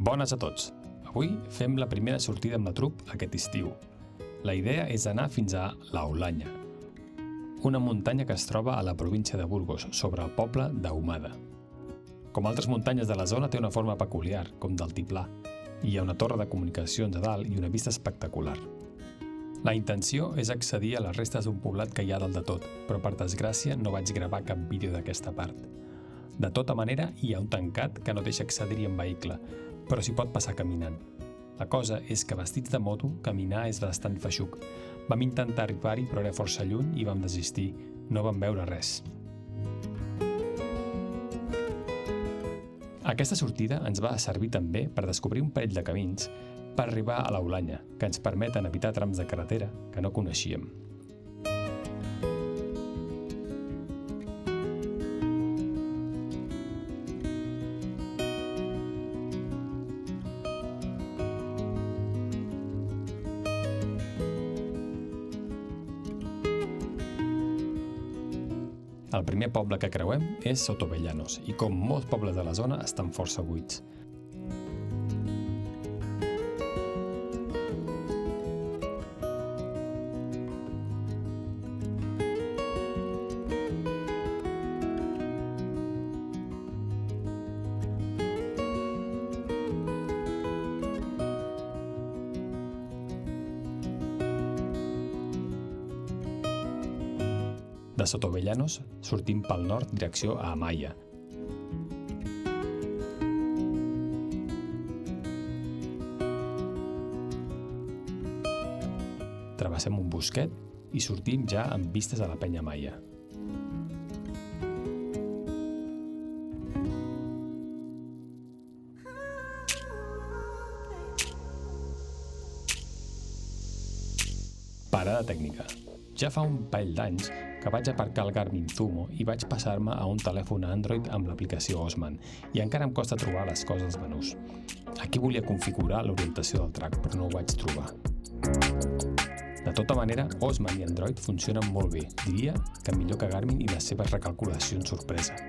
Bones a tots! Avui fem la primera sortida amb la trup aquest estiu. La idea és anar fins a La Olanya, una muntanya que es troba a la província de Burgos, sobre el poble d'Ahumada. Com altres muntanyes de la zona, té una forma peculiar, com d'altiplà. Hi ha una torre de comunicacions a dalt i una vista espectacular. La intenció és accedir a les restes d'un poblat que hi ha dalt de tot, però per desgràcia no vaig gravar cap vídeo d'aquesta part. De tota manera, hi ha un tancat que no deixa accedir-hi en vehicle, però s'hi pot passar caminant. La cosa és que vestits de moto, caminar és bastant feixuc. Vam intentar arribar-hi, però era força lluny i vam desistir. No vam veure res. Aquesta sortida ens va servir també per descobrir un parell de camins per arribar a la Olanya, que ens permeten evitar trams de carretera que no coneixíem. El primer poble que creuem és Sotobellanos i, com molts pobles de la zona, estan força buits. De Sotobellanos sortim pel nord direcció a Amaya. Travessem un bosquet i sortim ja amb vistes a la penya Amaya. Parada tècnica. Ja fa un parell d'anys que vaig aparcar el Garmin Zumo i vaig passar-me a un telèfon Android amb l'aplicació Osman, i encara em costa trobar les coses als menús. Aquí volia configurar l'orientació del track, però no ho vaig trobar. De tota manera, Osman i Android funcionen molt bé, diria que millor que Garmin i les seves recalculacions sorpresa.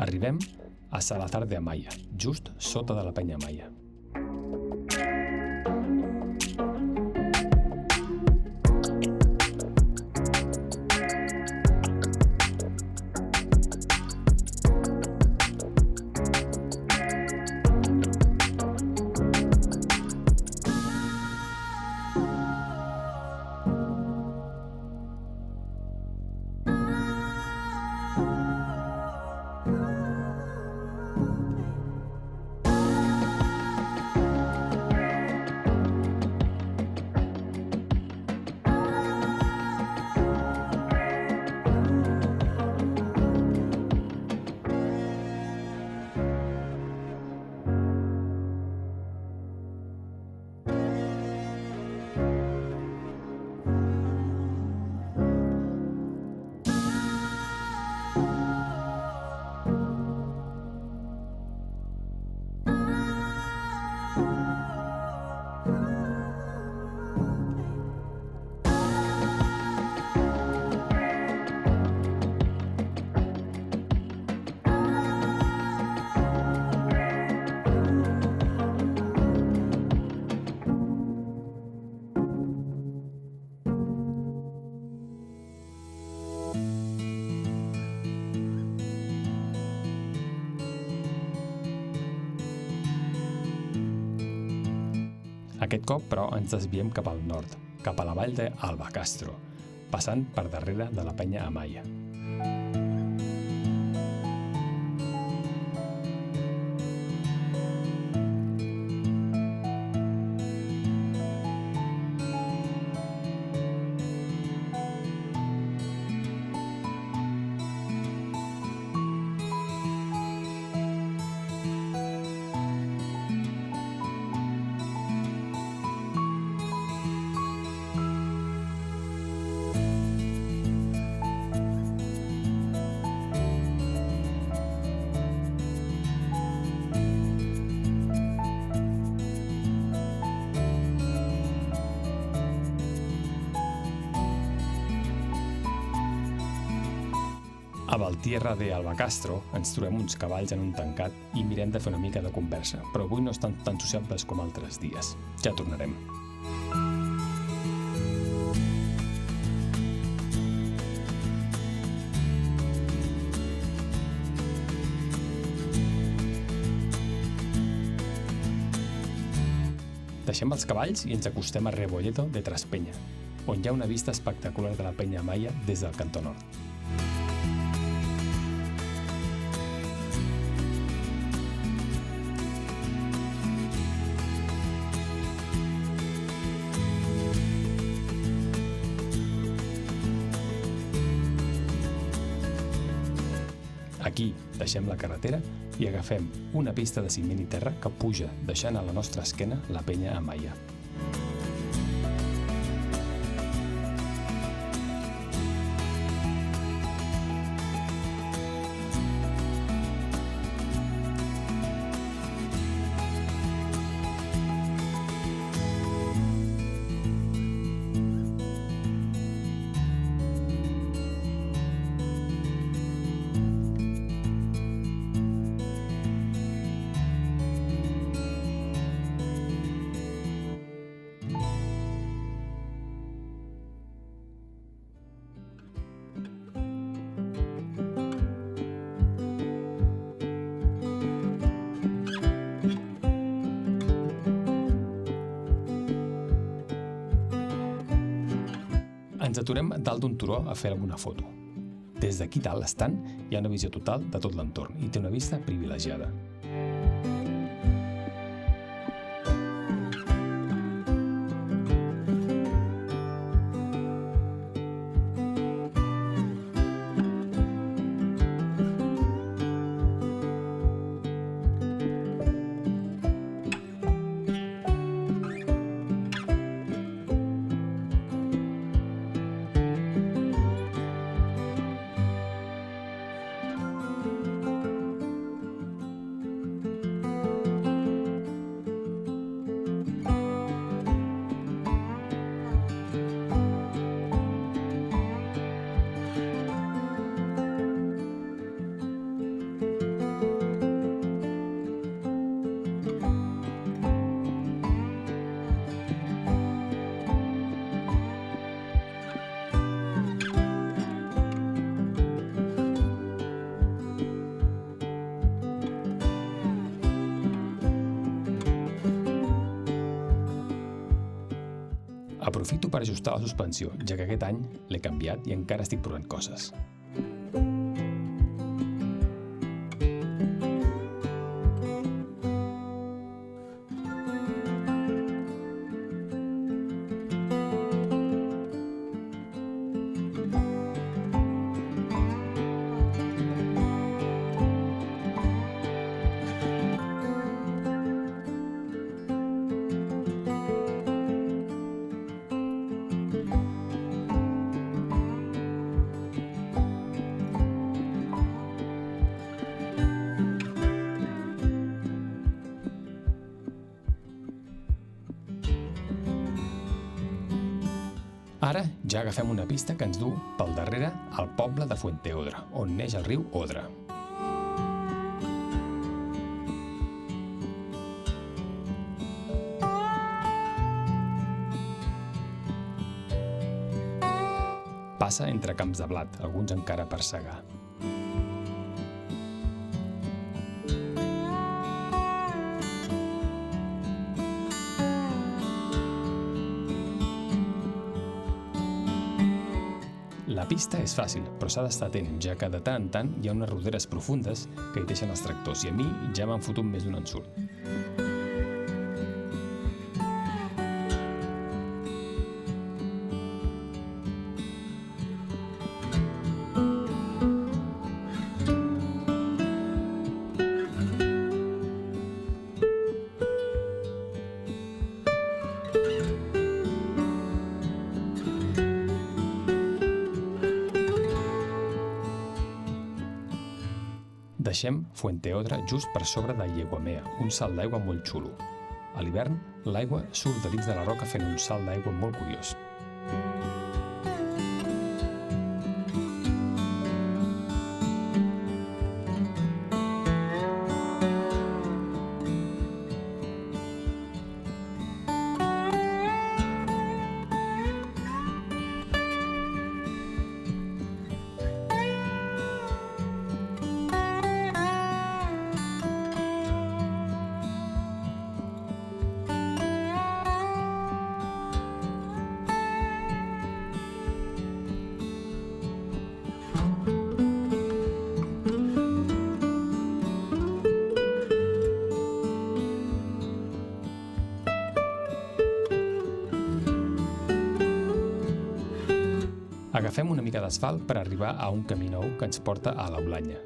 Arribem a Salazar de Amaya, just sota de la penya Amaya. Aquest cop, però, ens desviem cap al nord, cap a la vall d'Albacastro, passant per darrere de la penya Amaya. A Valtierra de Albacastro ens trobem uns cavalls en un tancat i mirem de fer una mica de conversa, però avui no estan tan sociables com altres dies. Ja tornarem. Deixem els cavalls i ens acostem a Rebolledo de Traspeña, on hi ha una vista espectacular de la Penya Maia des del cantó nord. Aquí deixem la carretera i agafem una pista de ciment i terra que puja, deixant a la nostra esquena la Penya Amaia. Ens aturem dalt d'un turó a fer alguna foto. Des d'aquí dalt estant hi ha una visió total de tot l'entorn i té una vista privilegiada. Aprofito per ajustar la suspensió, ja que aquest any l'he canviat i encara estic provant coses. Ara ja agafem una pista que ens du pel darrere al poble de Fuenteodra, on neix el riu Odra. Passa entre camps de blat, alguns encara per segar. La pista és fàcil, però s'ha d'estar atent, ja que de tant en tant hi ha unes roderes profundes que hi deixen els tractors i a mi ja m'han fotut més d'un ensurt. Deixem Fuenteodra just per sobre de Lleguamea, un salt d'aigua molt xulo. A l'hivern, l'aigua surt de dins de la roca fent un salt d'aigua molt curiós. Agafem una mica d'asfalt per arribar a un camí nou que ens porta a l'Aulanya.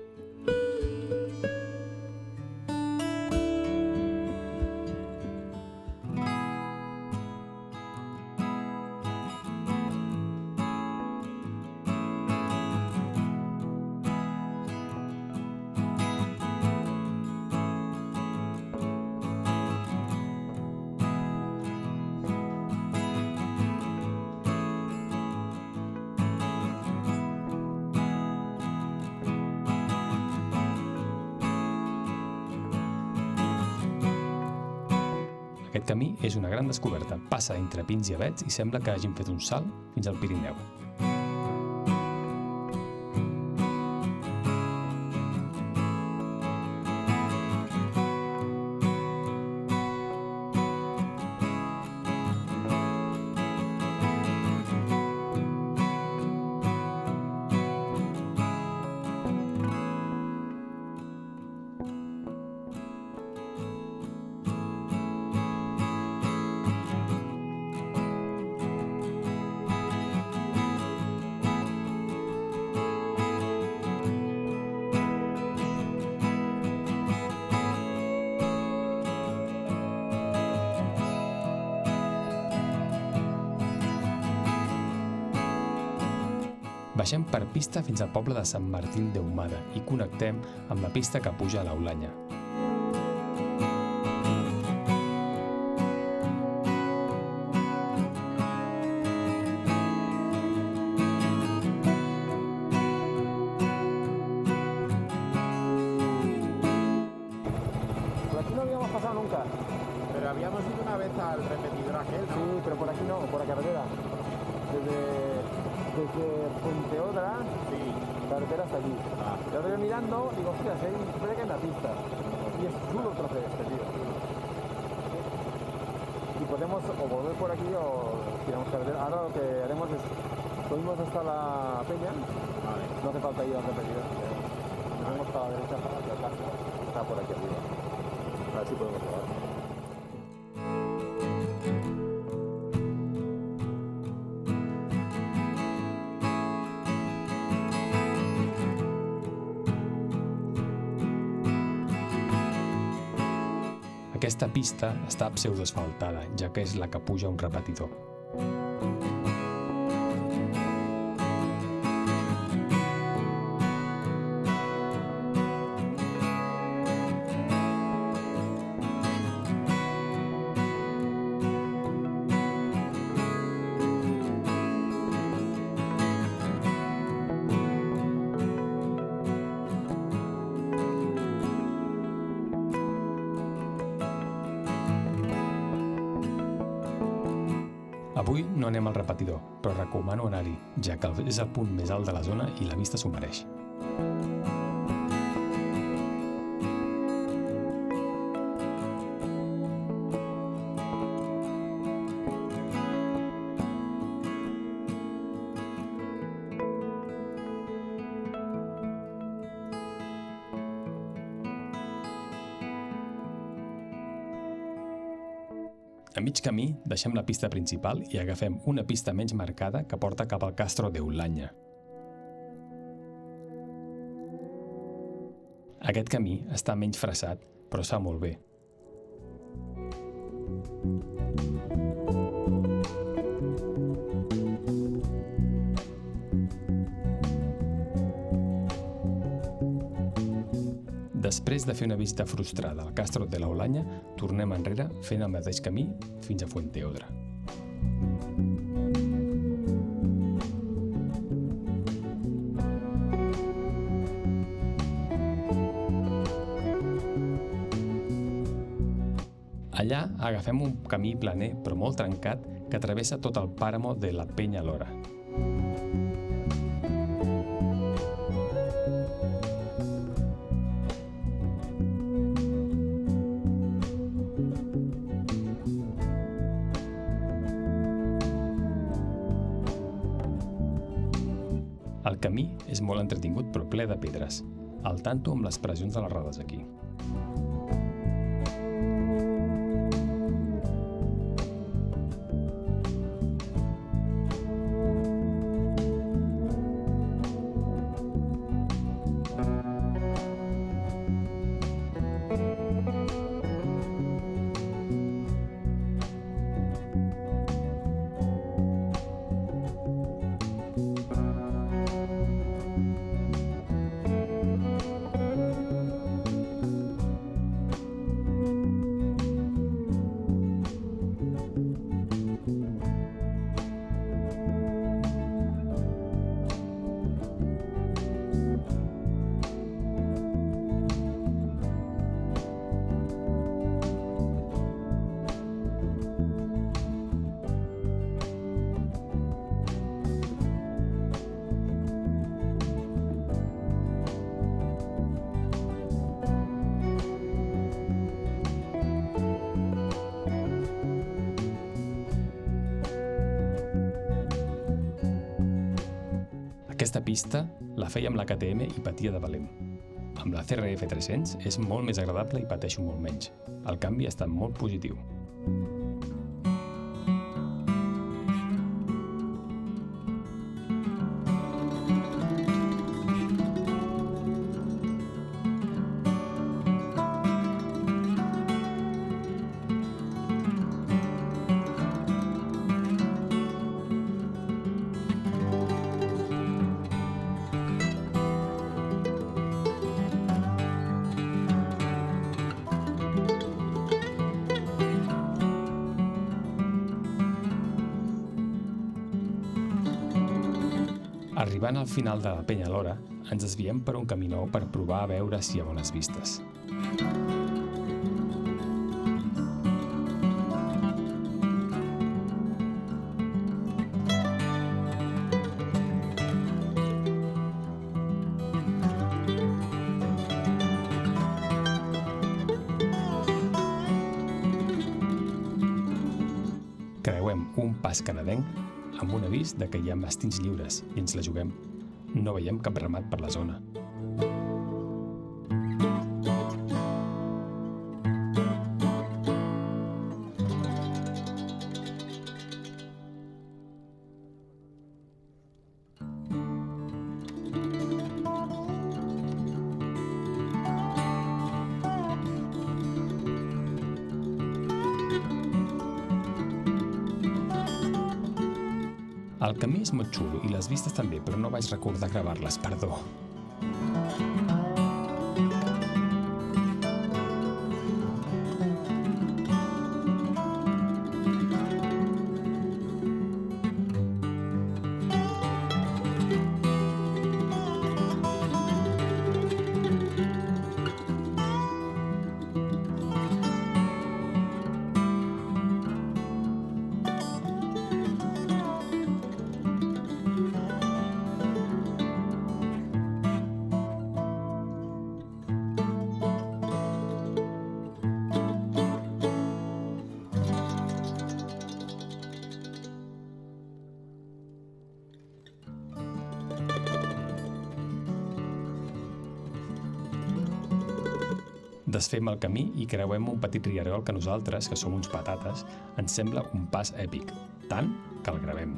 Aquest camí és una gran descoberta, passa entre pins i avets i sembla que hagin fet un salt fins al Pirineu. Baixem per pista fins al poble de Sant Martín d'Ehumada i connectem amb la pista que puja a l'Aulanya. Por aquí no habíamos pasado nunca. Pero habíamos ido una vez al repetidor aquel, ¿no? Sí, pero por aquí no, por la carretera. Desde Fuenteodra, Sí. carretera hasta aquí. Yo estoy mirando, digo, hostia, puede que en la pista. Y es chulo el trozo este, tío. Y podemos o volver por aquí o tiramos carretera. Ahora lo que haremos es, subimos hasta la peña, Vale. no hace falta ir al repetidor. Nos vamos para la derecha para hacia casa. Está por aquí arriba. A ver si podemos probar. Aquesta pista està pseudoasfaltada, ja que és la que puja a un repetidor. Avui no anem al repetidor, però recomano anar-hi, ja que és el punt més alt de la zona i la vista s'ho mereix. A mig camí deixem la pista principal i agafem una pista menys marcada que porta cap al Castro d'Eulanya. Aquest camí està menys fressat, però està molt bé. Després de fer una visita frustrada al Castro de l'Aulanya, tornem enrere fent el mateix camí fins a Fuenteodra. Allà agafem un camí planer però molt trencat que travessa tot el pàramo de la Penya Lora. El camí és molt entretingut però ple de pedres. Al tanto amb les pressions de les rodes aquí. Aquesta pista la feia amb la KTM i patia de valent. Amb la CRF 300 és molt més agradable i pateixo molt menys. El canvi ha estat molt positiu. Arribant al final de la Penyalora, ens desviem per un camí nou per provar a veure si hi ha bones vistes. Creuem un pas canadenc amb un avís de que hi ha mastins lliures i ens la juguem. No veiem cap ramat per la zona. El camí és molt xulo i les vistes també, però no vaig recordar gravar-les, perdó. Desfem el camí i creuem un petit rierol que nosaltres, que som uns patates, ens sembla un pas èpic, tant que el gravem.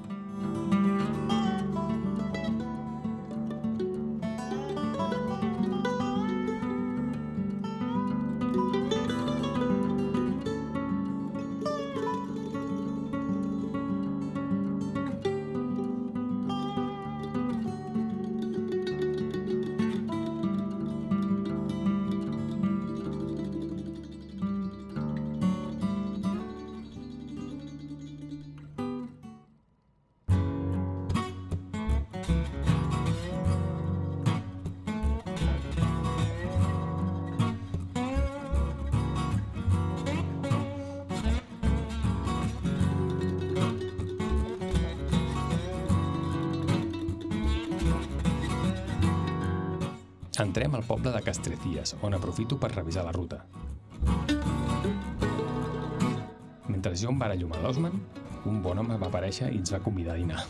Entrem al poble de Castrecillas, on aprofito per revisar la ruta. Mentre jo em barallo amb l'Osman, un bon home va aparèixer i ens va convidar a dinar.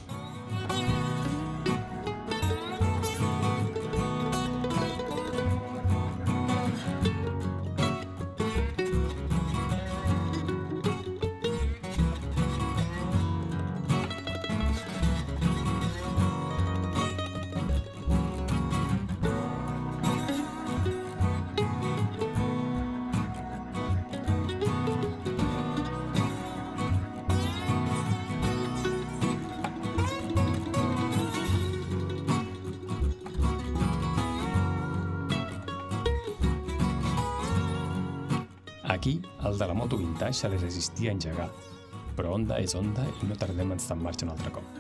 Aquí, el de la moto vintage se li resistia a engegar, però Honda és Honda i no tardem en estar en marxa un altre cop.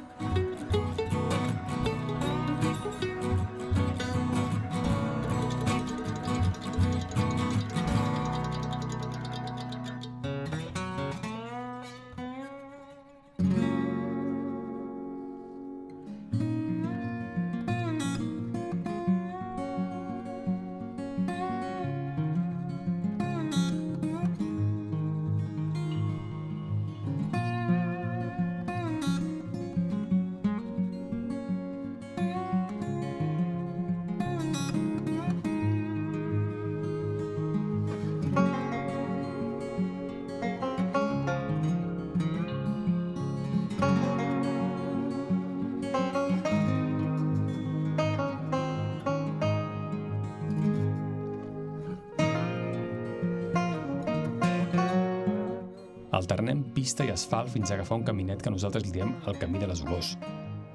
Alternem pista i asfalt fins a agafar un caminet que nosaltres li diem el camí de les olors,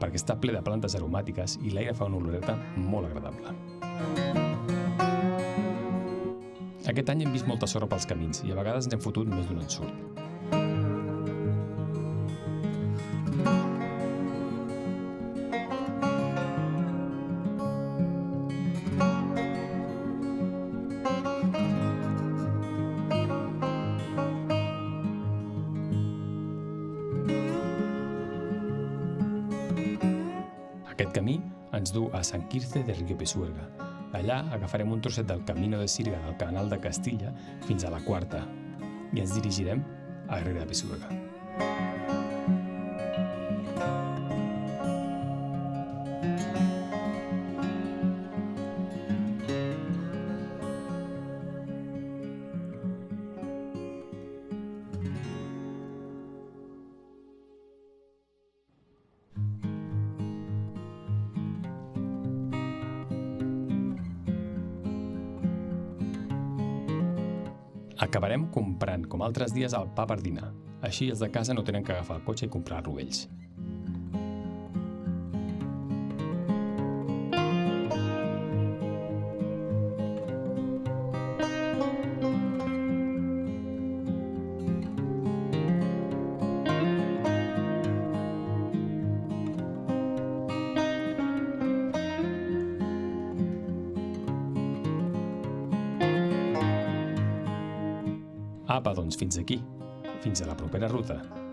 perquè està ple de plantes aromàtiques i l'aire fa una oloreta molt agradable. Aquest any hem vist molta sorra pels camins i a vegades ens hem fotut més d'un ensurt. Aquest camí ens du a Sant Quirze de Río Pisuerga. Allà agafarem un trosset del Camino de Sirga del Canal de Castilla fins a la Quarta i ens dirigirem a Herrera de Pisuerga. Acabarem comprant, com altres dies, el pa per dinar. Així els de casa no tenen que agafar el cotxe i comprar-lo ells. Apa, doncs fins aquí. Fins a la propera ruta.